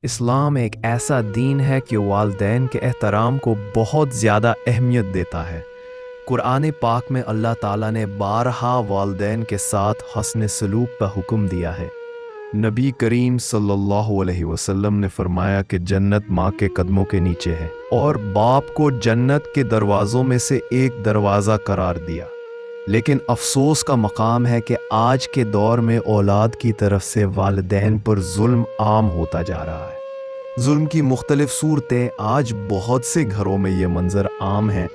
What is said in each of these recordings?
اسلام ایک ایسا دین ہے کہ والدین کے احترام کو بہت زیادہ اہمیت دیتا ہے۔ قرآن پاک میں اللہ تعالیٰ نے بارہا والدین کے ساتھ حسن سلوک کا حکم دیا ہے۔ نبی کریم صلی اللہ علیہ وسلم نے فرمایا کہ جنت ماں کے قدموں کے نیچے ہے، اور باپ کو جنت کے دروازوں میں سے ایک دروازہ قرار دیا۔ لیکن افسوس کا مقام ہے کہ آج کے دور میں اولاد کی طرف سے والدین پر ظلم عام ہوتا جا رہا ہے۔ ظلم کی مختلف صورتیں آج بہت سے گھروں میں یہ منظر عام ہے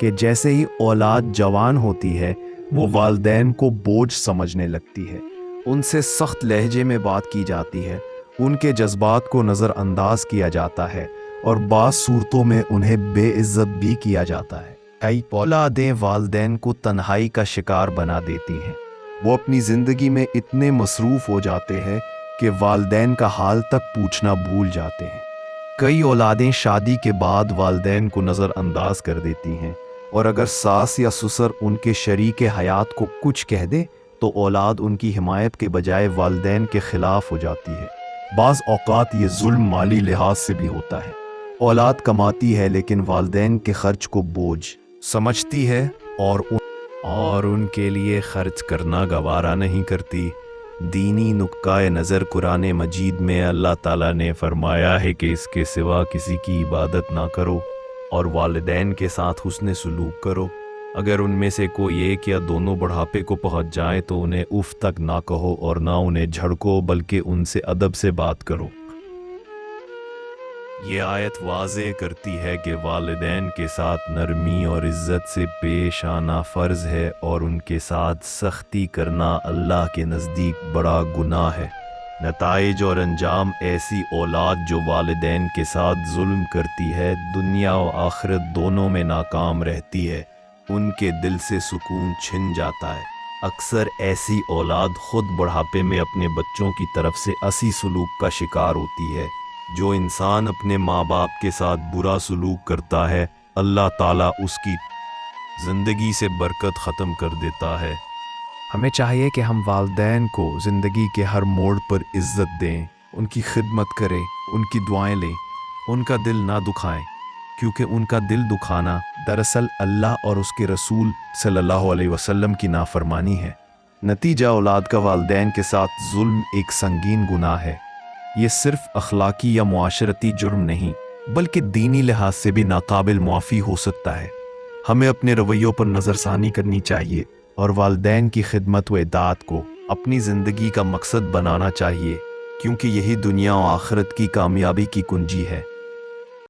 کہ جیسے ہی اولاد جوان ہوتی ہے وہ والدین کو بوجھ سمجھنے لگتی ہے، ان سے سخت لہجے میں بات کی جاتی ہے، ان کے جذبات کو نظر انداز کیا جاتا ہے اور بعض صورتوں میں انہیں بے عزت بھی کیا جاتا ہے۔ کئی اولادیں والدین کو تنہائی کا شکار بنا دیتی ہیں۔ وہ اپنی زندگی میں اتنے مصروف ہو جاتے ہیں کہ والدین کا حال تک پوچھنا بھول جاتے ہیں۔ کئی اولادیں شادی کے بعد والدین کو نظر انداز کر دیتی ہیں، اور اگر ساس یا سسر ان کے شریک حیات کو کچھ کہہ دے تو اولاد ان کی حمایت کے بجائے والدین کے خلاف ہو جاتی ہے۔ بعض اوقات یہ ظلم مالی لحاظ سے بھی ہوتا ہے۔ اولاد کماتی ہے لیکن والدین کے خرچ کو بوجھ سمجھتی ہے اور ان کے لیے خرچ کرنا گوارا نہیں کرتی۔ دینی نقطۂ نظر قرآن مجید میں اللہ تعالیٰ نے فرمایا ہے کہ اس کے سوا کسی کی عبادت نہ کرو اور والدین کے ساتھ حسن سلوک کرو۔ اگر ان میں سے کوئی ایک یا دونوں بڑھاپے کو پہنچ جائیں تو انہیں اف تک نہ کہو اور نہ انہیں جھڑکو، بلکہ ان سے ادب سے بات کرو۔ یہ آیت واضح کرتی ہے کہ والدین کے ساتھ نرمی اور عزت سے پیش آنا فرض ہے، اور ان کے ساتھ سختی کرنا اللہ کے نزدیک بڑا گناہ ہے۔ نتائج اور انجام: ایسی اولاد جو والدین کے ساتھ ظلم کرتی ہے دنیا و آخرت دونوں میں ناکام رہتی ہے، ان کے دل سے سکون چھن جاتا ہے۔ اکثر ایسی اولاد خود بڑھاپے میں اپنے بچوں کی طرف سے اسی سلوک کا شکار ہوتی ہے۔ جو انسان اپنے ماں باپ کے ساتھ برا سلوک کرتا ہے اللہ تعالیٰ اس کی زندگی سے برکت ختم کر دیتا ہے۔ ہمیں چاہیے کہ ہم والدین کو زندگی کے ہر موڑ پر عزت دیں، ان کی خدمت کریں، ان کی دعائیں لیں، ان کا دل نہ دکھائیں، کیونکہ ان کا دل دکھانا دراصل اللہ اور اس کے رسول صلی اللہ علیہ وسلم کی نافرمانی ہے۔ نتیجہ: اولاد کا والدین کے ساتھ ظلم ایک سنگین گناہ ہے۔ یہ صرف اخلاقی یا معاشرتی جرم نہیں بلکہ دینی لحاظ سے بھی ناقابل معافی ہو سکتا ہے۔ ہمیں اپنے رویوں پر نظر ثانی کرنی چاہیے اور والدین کی خدمت و اطاعت کو اپنی زندگی کا مقصد بنانا چاہیے، کیونکہ یہی دنیا و آخرت کی کامیابی کی کنجی ہے۔